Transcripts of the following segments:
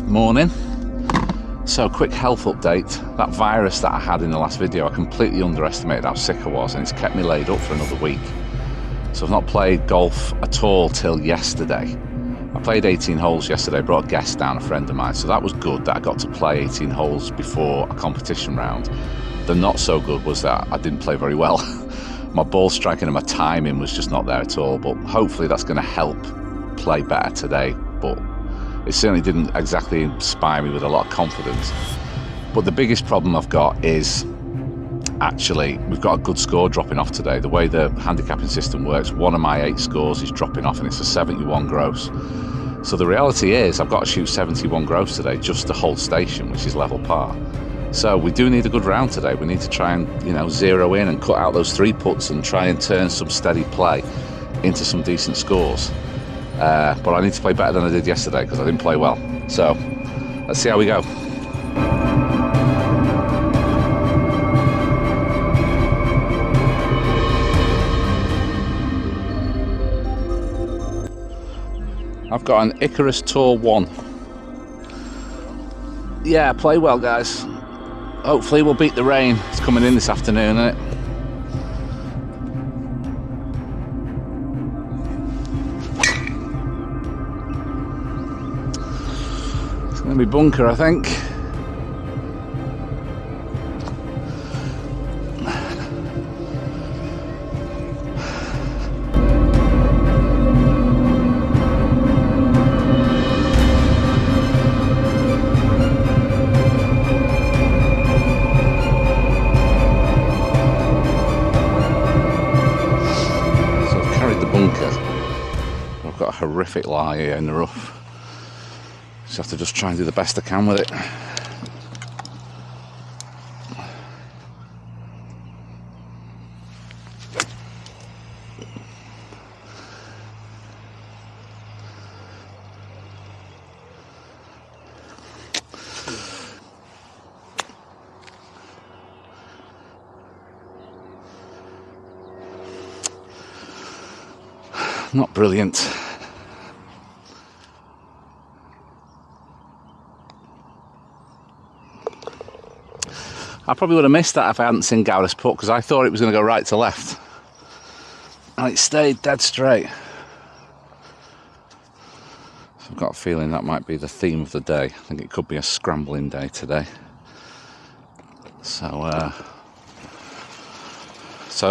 Morning. So, quick health update. That virus that I had in the last video, I completely underestimated how sick I was, and it's kept me laid up for another week. So I've not played golf at all till yesterday. I played 18 holes yesterday, brought a guest down, a friend of mine, so that was good that I got to play 18 holes before a competition round. The not so good was that I didn't play very well. My ball striking and my timing was just not there at all, but hopefully that's going to help play better today. But it certainly didn't exactly inspire me with a lot of confidence. But the biggest problem I've got is actually we've got a good score dropping off today. The way the handicapping system works, one of my 8 scores is dropping off and it's a 71 gross. So the reality is I've got to shoot 71 gross today just to hold station, which is level par. So we do need a good round today. We need to try and, zero in and cut out those 3 putts and try and turn some steady play into some decent scores. But I need to play better than I did yesterday because I didn't play well. So let's see how we go. I've got an Icarus Tour 1. Yeah, play well, guys. Hopefully we'll beat the rain. It's coming in this afternoon, isn't it? It's going to be bunker, I think. I've got a horrific lie here in the rough. Just have to just try and do the best I can with it. Not brilliant. I probably would have missed that if I hadn't seen Gareth's putt, because I thought it was going to go right to left. And it stayed dead straight. So I've got a feeling that might be the theme of the day. I think it could be a scrambling day today. So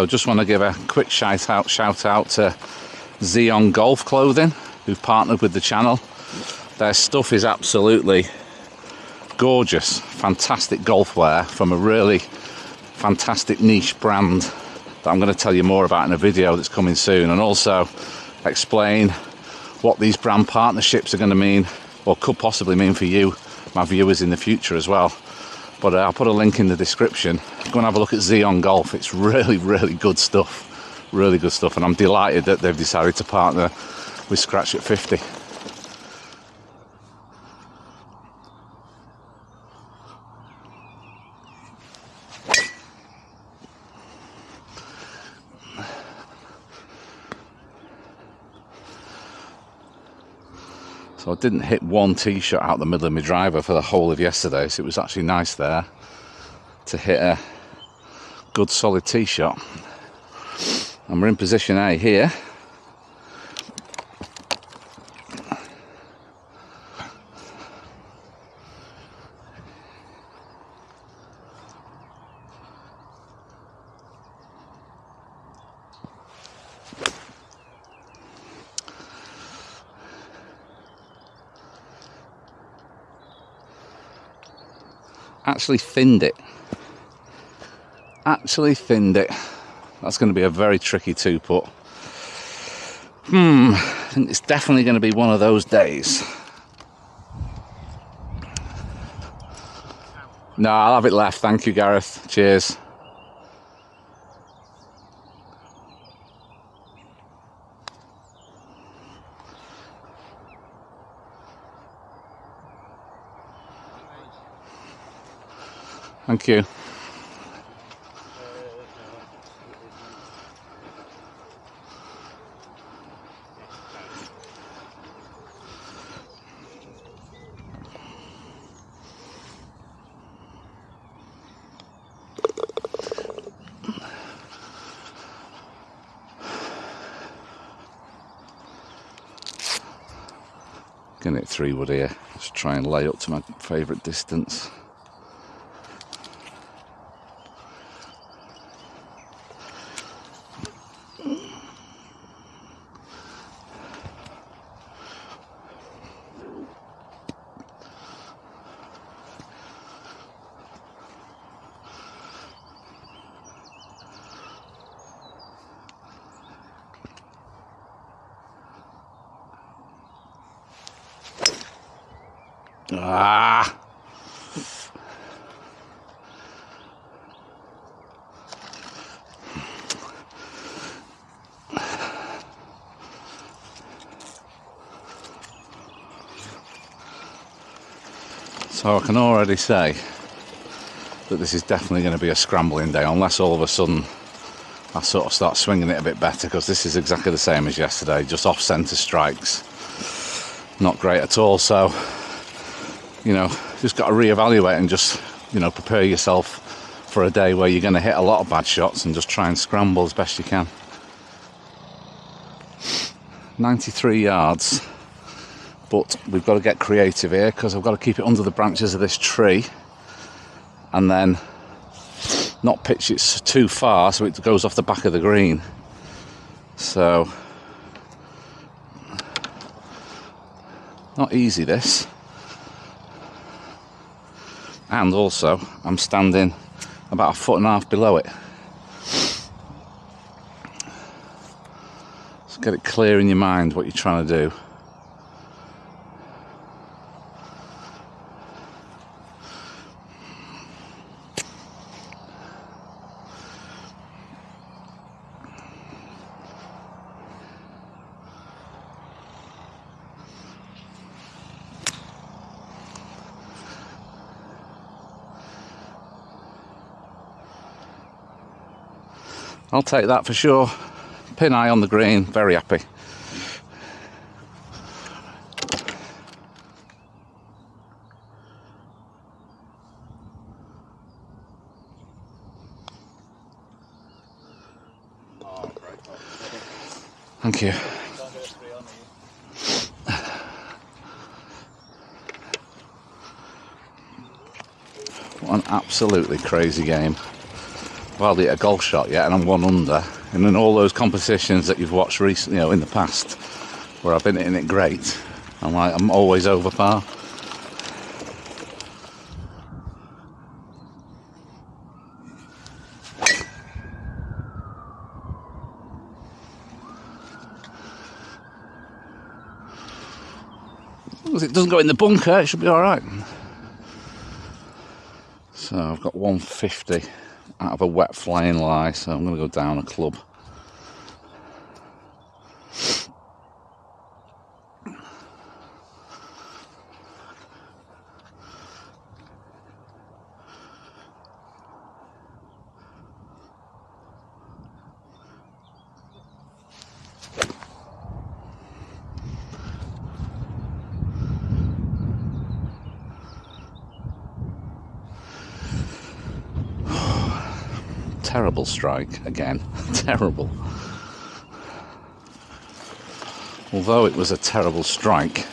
just want to give a quick shout out to Xeon Golf Clothing, who've partnered with the channel. Their stuff is absolutely gorgeous, fantastic golf wear from a really fantastic niche brand that I'm going to tell you more about in a video that's coming soon, and also explain what these brand partnerships are going to mean, or could possibly mean for you, my viewers, in the future as well. But I'll put a link in the description. Go and have a look at Xeon Golf. It's really, really good stuff. Really good stuff, and I'm delighted that they've decided to partner with Scratch at 50. So I didn't hit one tee shot out the middle of my driver for the whole of yesterday, so it was actually nice there to hit a good solid tee shot. And we're in position A here. Actually thinned it. That's going to be a very tricky 2-putt. I think it's definitely going to be one of those days. No, I'll have it left. Thank you, Gareth. Cheers. Thank you. swinging it 3-wood here. Just try and lay up to my favourite distance. Ah! So I can already say that this is definitely going to be a scrambling day, unless all of a sudden I sort of start swinging it a bit better, because this is exactly the same as yesterday, just off-centre strikes. Not great at all, so you know, just got to reevaluate and just, you know, prepare yourself for a day where you're going to hit a lot of bad shots and just try and scramble as best you can. 93 yards, but we've got to get creative here, because I've got to keep it under the branches of this tree and then not pitch it too far so it goes off the back of the green. So, not easy this. And also, I'm standing about 1.5 feet below it. So get it clear in your mind what you're trying to do. I'll take that for sure. Pin eye on the green, very happy. Thank you. What an absolutely crazy game. I've hardly hit a golf shot yet and I'm 1 under. And in all those competitions that you've watched recently, you know, in the past, where I've been hitting it great, I'm always over par. As long as it doesn't go in the bunker, it should be alright. So I've got 150 out of a wet flying lie, so I'm going to go down a club. Terrible strike again. Terrible. Although it was a terrible strike,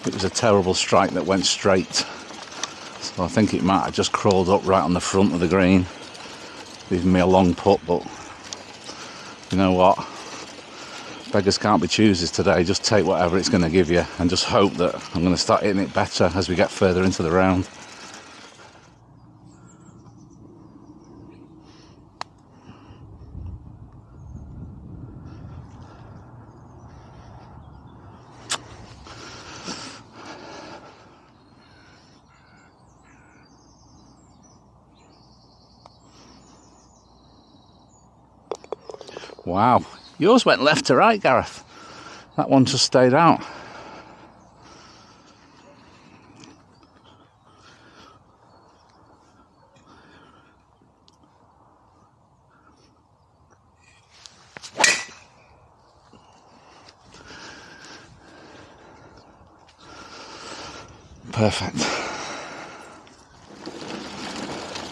it was a terrible strike that went straight. So I think it might have just crawled up right on the front of the green, leaving me a long putt, but you know what? Beggars can't be choosers today. Just take whatever it's going to give you and just hope that I'm going to start hitting it better as we get further into the round. Wow, yours went left to right, Gareth. That one just stayed out. Perfect.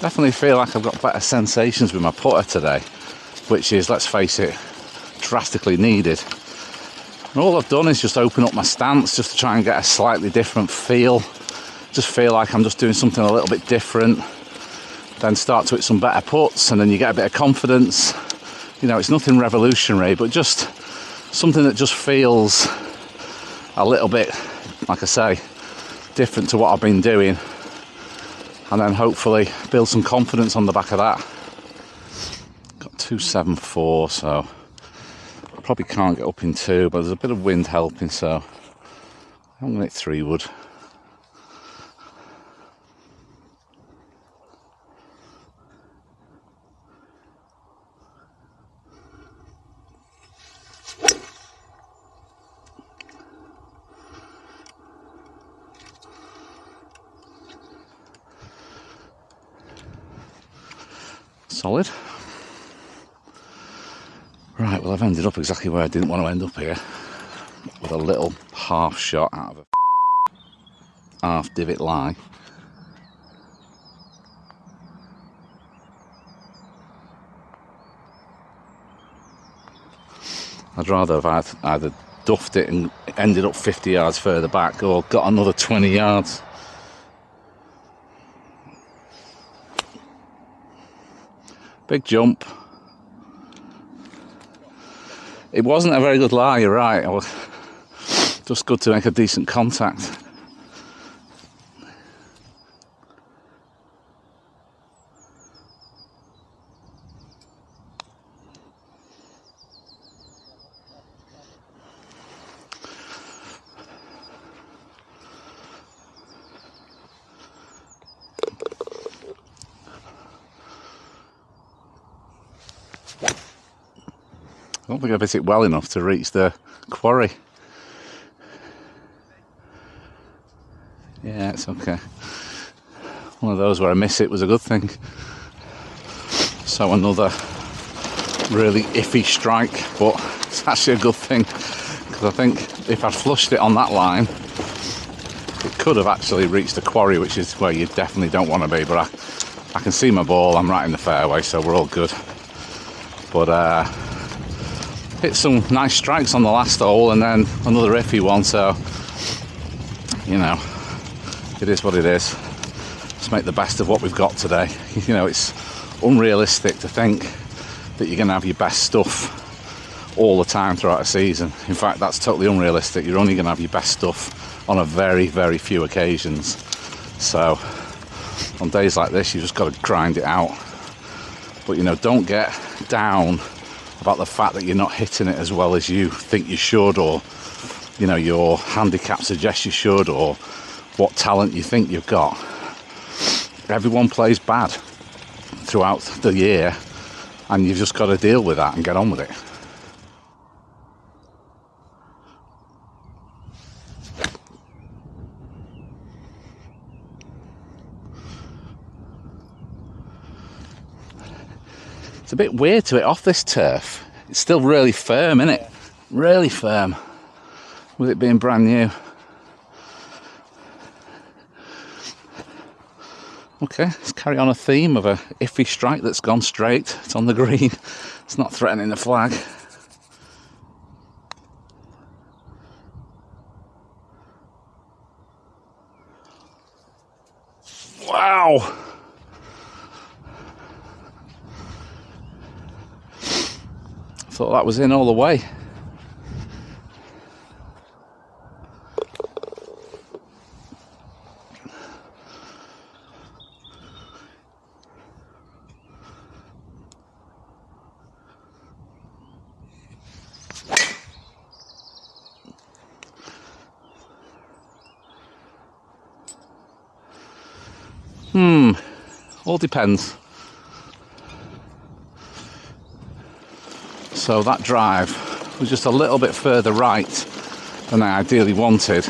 Definitely feel like I've got better sensations with my putter today, which is, let's face it, drastically needed. And all I've done is just open up my stance just to try and get a slightly different feel. Just feel like I'm just doing something a little bit different. Then start to hit some better putts, and then you get a bit of confidence. You know, it's nothing revolutionary, but just something that just feels a little bit, like I say, different to what I've been doing. And then hopefully build some confidence on the back of that. Got 274, so I probably can't get up in 2, but there's a bit of wind helping, so I'm going to hit 3 wood. Solid. Right, well, I've ended up exactly where I didn't want to end up here, with a little half shot out of a half divot lie. I'd rather have either duffed it and ended up 50 yards further back, or got another 20 yards. Big jump. It wasn't a very good lie, you're right. It was just good to make a decent contact. I don't think I've hit it well enough to reach the quarry. Yeah, it's okay. One of those where I miss it was a good thing. So another really iffy strike, but it's actually a good thing, because I think if I'd flushed it on that line, it could have actually reached the quarry, which is where you definitely don't want to be. But I can see my ball, I'm right in the fairway, so we're all good. But hit some nice strikes on the last hole, and then another iffy one, so you know, it is what it is. Let's make the best of what we've got today. You know, it's unrealistic to think that you're going to have your best stuff all the time throughout a season. In fact, that's totally unrealistic. You're only going to have your best stuff on a very, very few occasions. So on days like this, you just got to grind it out. But you know, don't get down about the fact that you're not hitting it as well as you think you should, or you know, your handicap suggests you should, or what talent you think you've got. Everyone plays bad throughout the year, and you've just got to deal with that and get on with it. It's a bit weird to hit off this turf. It's still really firm, isn't it? Really firm, with it being brand new. Okay, let's carry on a theme of a iffy strike that's gone straight. It's on the green. It's not threatening the flag. Wow! Thought that was in all the way. All depends. So that drive was just a little bit further right than I ideally wanted,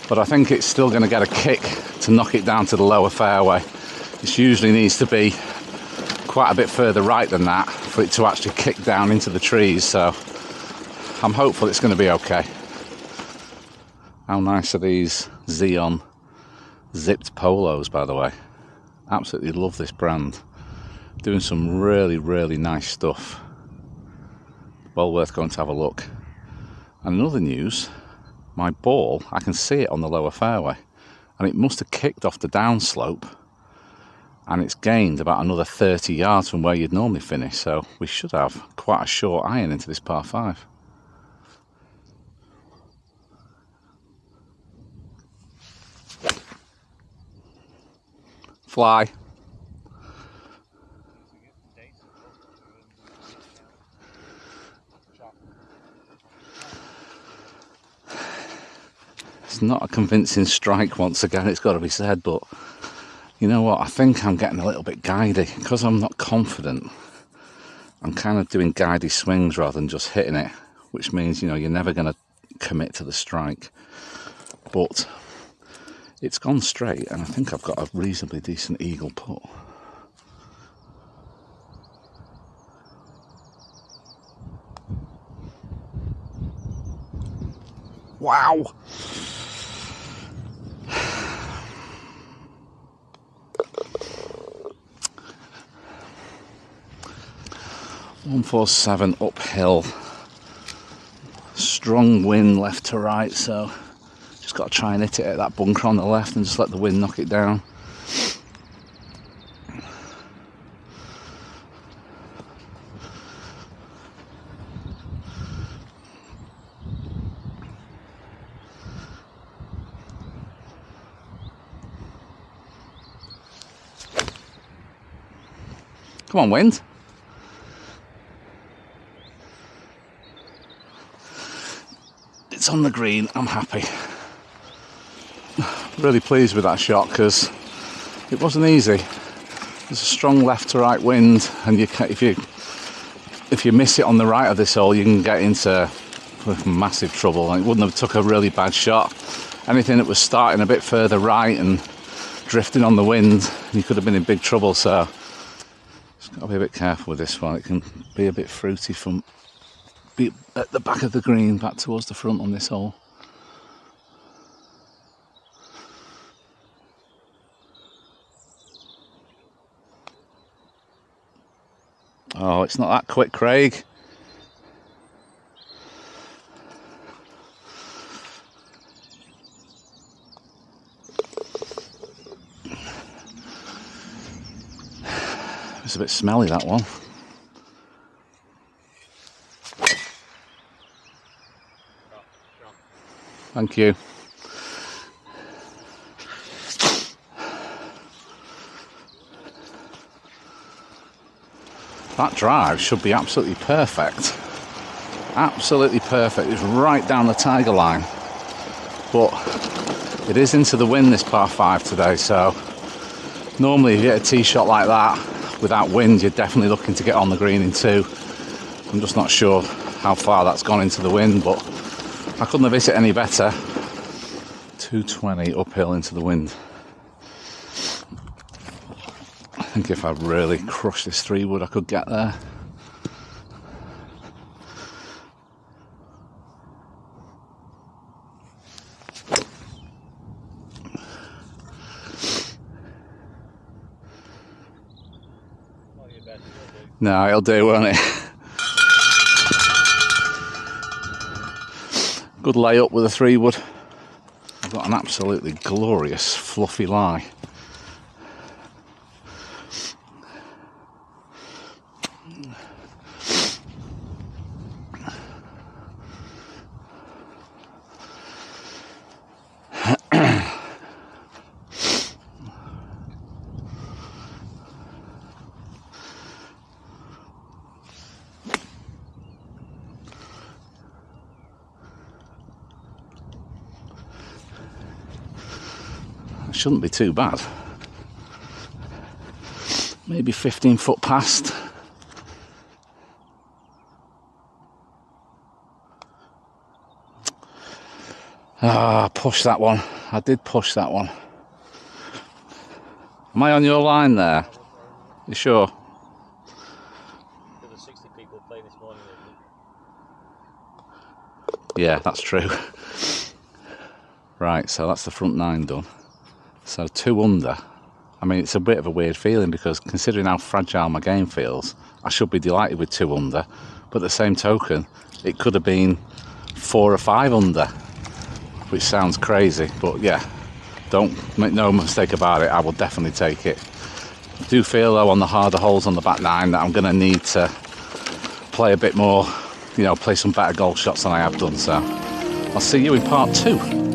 but I think it's still going to get a kick to knock it down to the lower fairway. This usually needs to be quite a bit further right than that for it to actually kick down into the trees, so I'm hopeful it's going to be okay. How nice are these Xeon zipped polos, by the way? Absolutely love this brand. Doing some really, really nice stuff. Well worth going to have a look. And another news, my ball, I can see it on the lower fairway, and it must have kicked off the downslope, and it's gained about another 30 yards from where you'd normally finish, so we should have quite a short iron into this par 5. Fly. It's not a convincing strike once again, it's got to be said, but you know what, I think I'm getting a little bit guidey because I'm not confident. I'm kind of doing guidey swings rather than just hitting it, which means, you know, you're never going to commit to the strike. But it's gone straight, and I think I've got a reasonably decent eagle putt. Wow! 147 uphill, strong wind left to right, so just got to try and hit it at that bunker on the left and just let the wind knock it down. Come on, wind. It's on the green, I'm happy. Really pleased with that shot because it wasn't easy. There's a strong left to right wind, and if you miss it on the right of this hole, you can get into massive trouble. And it wouldn't have took a really bad shot. Anything that was starting a bit further right and drifting on the wind, you could have been in big trouble. So just got to be a bit careful with this one. It can be a bit fruity from be at the back of the green back towards the front on this hole. Oh, it's not that quick, Craig. It's a bit smelly, that one. Thank you. That drive should be absolutely perfect. Absolutely perfect. It's right down the tiger line. But it is into the wind, this par 5 today, so normally if you get a tee shot like that without wind, you're definitely looking to get on the green in 2. I'm just not sure how far that's gone into the wind, but I couldn't have hit it any better. 220 uphill into the wind. I think if I really crushed this 3-wood, I could get there. No, it'll do, won't it? Good layup with a 3-wood. I've got an absolutely glorious fluffy lie. Shouldn't be too bad. Maybe 15 foot past. Ah, push that one. I did push that one. Am I on your line there? You sure? There were 60 people playing this morning. Yeah, that's true. Right, so that's the front 9 done. So 2 under. I mean, it's a bit of a weird feeling because considering how fragile my game feels, I should be delighted with 2 under. But at the same token, it could have been 4 or 5 under, which sounds crazy, but yeah, don't make no mistake about it, I will definitely take it. I do feel though on the harder holes on the back 9 that I'm going to need to play a bit more, you know, play some better golf shots than I have done. So I'll see you in part 2.